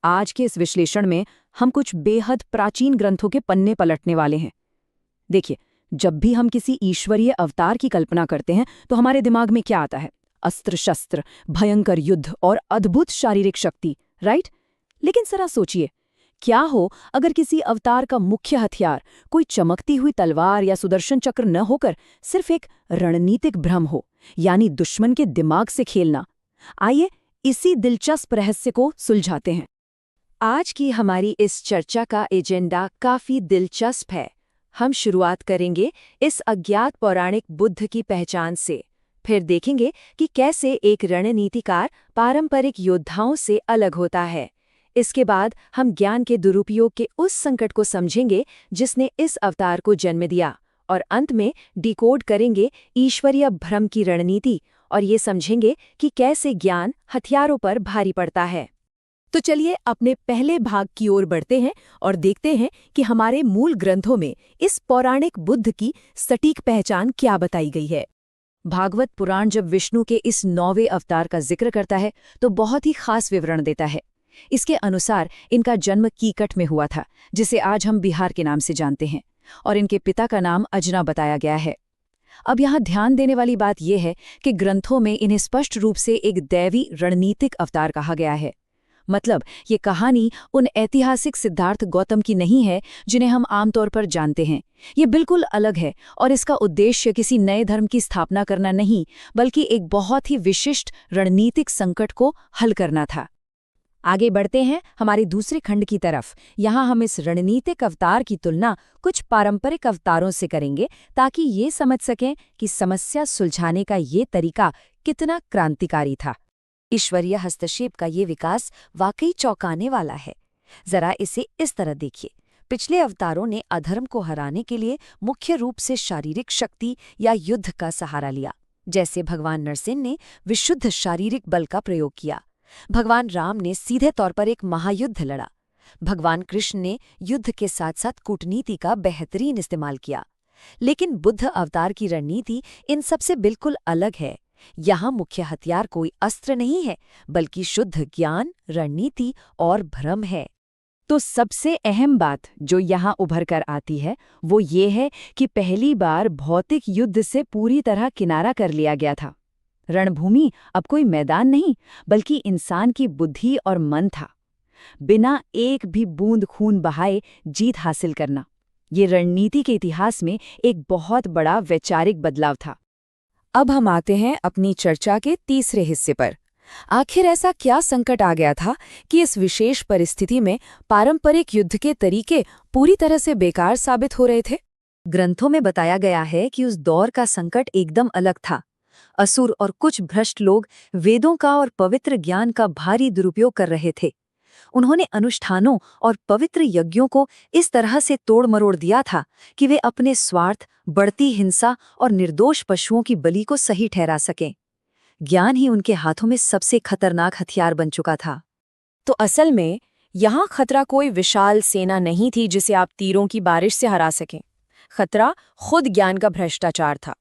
आज के इस विश्लेषण में हम कुछ बेहद प्राचीन ग्रंथों के पन्ने पलटने वाले हैं। देखिए, जब भी हम किसी ईश्वरीय अवतार की कल्पना करते हैं तो हमारे दिमाग में क्या आता है? अस्त्र शस्त्र, भयंकर युद्ध और अद्भुत शारीरिक शक्ति, राइट? लेकिन जरा सोचिए, क्या हो अगर किसी अवतार का मुख्य हथियार कोई चमकती हुई तलवार या सुदर्शन चक्र न होकर सिर्फ एक रणनीतिक भ्रम हो, यानी दुश्मन के दिमाग से खेलना। आइए इसी दिलचस्प रहस्य को सुलझाते हैं। आज की हमारी इस चर्चा का एजेंडा काफी दिलचस्प है। हम शुरुआत करेंगे इस अज्ञात पौराणिक बुद्ध की पहचान से, फिर देखेंगे कि कैसे एक रणनीतिकार पारंपरिक योद्धाओं से अलग होता है। इसके बाद हम ज्ञान के दुरुपयोग के उस संकट को समझेंगे जिसने इस अवतार को जन्म दिया, और अंत में डिकोड करेंगे ईश्वरीय भ्रम की रणनीति और ये समझेंगे कि कैसे ज्ञान हथियारों पर भारी पड़ता है। तो चलिए अपने पहले भाग की ओर बढ़ते हैं और देखते हैं कि हमारे मूल ग्रंथों में इस पौराणिक बुद्ध की सटीक पहचान क्या बताई गई है। भागवत पुराण जब विष्णु के इस 9वें अवतार का जिक्र करता है तो बहुत ही खास विवरण देता है। इसके अनुसार इनका जन्म कीकट में हुआ था, जिसे आज हम बिहार के नाम से जानते हैं, और इनके पिता का नाम अजना बताया गया है। अब यहाँ ध्यान देने वाली बात यह है कि ग्रंथों में इन्हें स्पष्ट रूप से एक दैवी रणनीतिक अवतार कहा गया है। मतलब ये कहानी उन ऐतिहासिक सिद्धार्थ गौतम की नहीं है जिन्हें हम आमतौर पर जानते हैं। ये बिल्कुल अलग है, और इसका उद्देश्य किसी नए धर्म की स्थापना करना नहीं, बल्कि एक बहुत ही विशिष्ट रणनीतिक संकट को हल करना था। आगे बढ़ते हैं हमारे दूसरे खंड की तरफ। यहाँ हम इस रणनीतिक अवतार की तुलना कुछ पारंपरिक अवतारों से करेंगे, ताकि ये समझ सकें कि समस्या सुलझाने का ये तरीका कितना क्रांतिकारी था। ईश्वरीय हस्तक्षेप का ये विकास वाकई चौंकाने वाला है। जरा इसे इस तरह देखिए। पिछले अवतारों ने अधर्म को हराने के लिए मुख्य रूप से शारीरिक शक्ति या युद्ध का सहारा लिया। जैसे भगवान नरसिंह ने विशुद्ध शारीरिक बल का प्रयोग किया, भगवान राम ने सीधे तौर पर एक महायुद्ध लड़ा, भगवान कृष्ण ने युद्ध के साथ साथ कूटनीति का बेहतरीन इस्तेमाल किया। लेकिन बुद्ध अवतार की रणनीति इन सबसे बिल्कुल अलग है। यहाँ मुख्य हथियार कोई अस्त्र नहीं है, बल्कि शुद्ध ज्ञान, रणनीति और भ्रम है। तो सबसे अहम बात जो यहाँ उभर कर आती है वो ये है कि पहली बार भौतिक युद्ध से पूरी तरह किनारा कर लिया गया था। रणभूमि अब कोई मैदान नहीं, बल्कि इंसान की बुद्धि और मन था। बिना एक भी बूंद खून बहाए जीत हासिल करना, ये रणनीति के इतिहास में एक बहुत बड़ा वैचारिक बदलाव था। अब हम आते हैं अपनी चर्चा के तीसरे हिस्से पर। आखिर ऐसा क्या संकट आ गया था कि इस विशेष परिस्थिति में पारंपरिक युद्ध के तरीके पूरी तरह से बेकार साबित हो रहे थे? ग्रंथों में बताया गया है कि उस दौर का संकट एकदम अलग था। असुर और कुछ भ्रष्ट लोग वेदों का और पवित्र ज्ञान का भारी दुरुपयोग कर रहे थे। उन्होंने अनुष्ठानों और पवित्र यज्ञों को इस तरह से तोड़ मरोड़ दिया था कि वे अपने स्वार्थ, बढ़ती हिंसा और निर्दोष पशुओं की बलि को सही ठहरा सकें। ज्ञान ही उनके हाथों में सबसे खतरनाक हथियार बन चुका था। तो असल में यहाँ खतरा कोई विशाल सेना नहीं थी जिसे आप तीरों की बारिश से हरा सकें। खतरा खुद ज्ञान का भ्रष्टाचार था।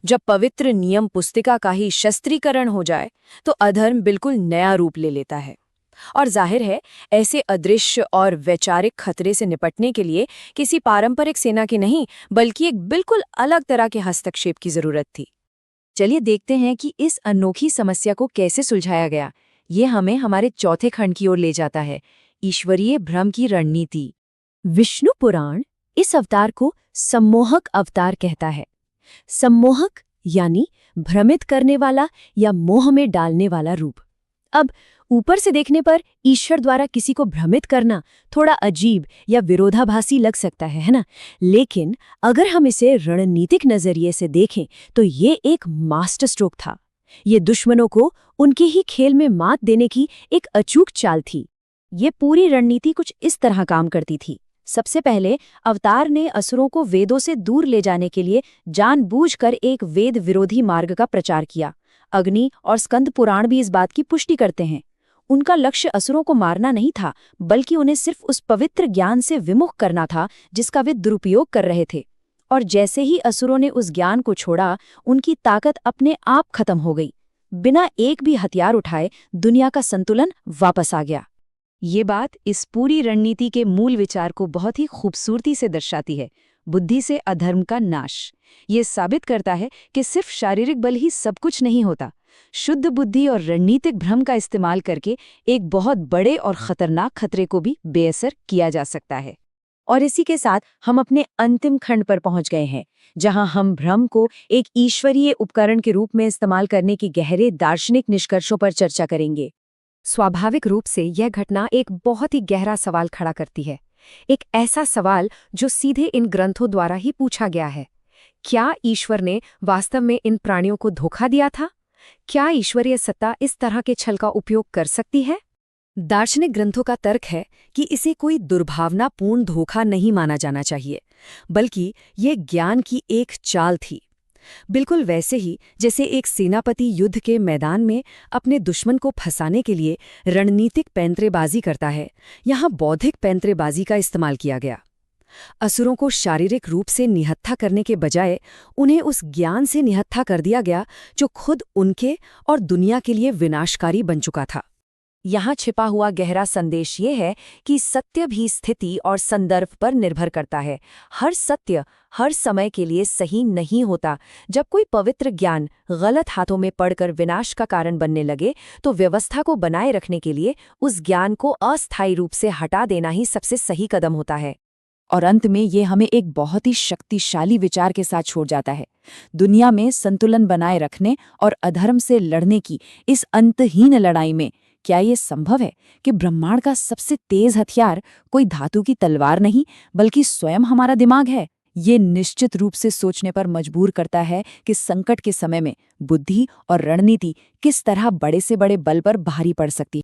जब पवित्र नियम पुस्तिका का ही शस्त्रीकरण हो जाए तो अधर्म बिल्कुल नया रूप ले लेता है। और जाहिर है, ऐसे अदृश्य और वैचारिक खतरे से निपटने के लिए किसी पारंपरिक सेना की नहीं, बल्कि एक बिल्कुल अलग तरह के हस्तक्षेप की जरूरत थी। चलिए देखते हैं कि इस अनोखी समस्या को कैसे सुलझाया गया। ये हमें हमारे चौथे खंड की ओर ले जाता है, ईश्वरीय भ्रम की रणनीति। विष्णु पुराण इस अवतार को सम्मोहक अवतार कहता है। सम्मोहक यानी भ्रमित करने वाला या मोह में डालने वाला रूप। अब ऊपर से देखने पर ईश्वर द्वारा किसी को भ्रमित करना थोड़ा अजीब या विरोधाभासी लग सकता है ना? लेकिन अगर हम इसे रणनीतिक नजरिए से देखें तो ये एक मास्टर स्ट्रोक था। ये दुश्मनों को उनके ही खेल में मात देने की एक अचूक चाल थी। ये पूरी रणनीति कुछ इस तरह काम करती थी। सबसे पहले अवतार ने असुरों को वेदों से दूर ले जाने के लिए जानबूझकर एक वेद विरोधी मार्ग का प्रचार किया। अग्नि और स्कंद पुराण भी इस बात की पुष्टि करते हैं। उनका लक्ष्य असुरों को मारना नहीं था, बल्कि उन्हें सिर्फ उस पवित्र ज्ञान से विमुख करना था जिसका वे दुरुपयोग कर रहे थे। और जैसे ही असुरों ने उस ज्ञान को छोड़ा, उनकी ताकत अपने आप खत्म हो गई। बिना एक भी हथियार उठाए दुनिया का संतुलन वापस आ गया। ये बात इस पूरी रणनीति के मूल विचार को बहुत ही खूबसूरती से दर्शाती है। बुद्धि से अधर्म का नाश। ये साबित करता है कि सिर्फ शारीरिक बल ही सब कुछ नहीं होता। शुद्ध बुद्धि और रणनीतिक भ्रम का इस्तेमाल करके एक बहुत बड़े और खतरनाक खतरे को भी बेअसर किया जा सकता है। और इसी के साथ हम अपने अंतिम खंड पर पहुंच गए हैं, जहां हम भ्रम को एक ईश्वरीय उपकरण के रूप में इस्तेमाल करने की गहरे दार्शनिक निष्कर्षों पर चर्चा करेंगे। स्वाभाविक रूप से यह घटना एक बहुत ही गहरा सवाल खड़ा करती है। एक ऐसा सवाल जो सीधे इन ग्रंथों द्वारा ही पूछा गया है। क्या ईश्वर ने वास्तव में इन प्राणियों को धोखा दिया था? क्या ईश्वरीय सत्ता इस तरह के छल का उपयोग कर सकती है? दार्शनिक ग्रंथों का तर्क है कि इसे कोई दुर्भावनापूर्ण धोखा नहीं माना जाना चाहिए, बल्कि ये ज्ञान की एक चाल थी। बिल्कुल वैसे ही जैसे एक सेनापति युद्ध के मैदान में अपने दुश्मन को फंसाने के लिए रणनीतिक पैंतरेबाजी करता है, यहाँ बौद्धिक पैंतरेबाजी का इस्तेमाल किया गया। असुरों को शारीरिक रूप से निहत्था करने के बजाय उन्हें उस ज्ञान से निहत्था कर दिया गया जो खुद उनके और दुनिया के लिए विनाशकारी बन चुका था। यहाँ छिपा हुआ गहरा संदेश ये है कि सत्य भी स्थिति और संदर्भ पर निर्भर करता है। हर सत्य हर समय के लिए सही नहीं होता। जब कोई पवित्र ज्ञान गलत हाथों में पड़कर विनाश का कारण बनने लगे, तो व्यवस्था को बनाए रखने के लिए उस ज्ञान को अस्थायी रूप से हटा देना ही सबसे सही कदम होता है। और अंत में ये हमें एक बहुत ही शक्तिशाली विचार के साथ छोड़ जाता है। दुनिया में संतुलन बनाए रखने और अधर्म से लड़ने की इस अंतहीन लड़ाई में क्या ये संभव है कि ब्रह्मांड का सबसे तेज हथियार कोई धातु की तलवार नहीं, बल्कि स्वयं हमारा दिमाग है? ये निश्चित रूप से सोचने पर मजबूर करता है कि संकट के समय में बुद्धि और रणनीति किस तरह बड़े से बड़े बल पर भारी पड़ सकती है।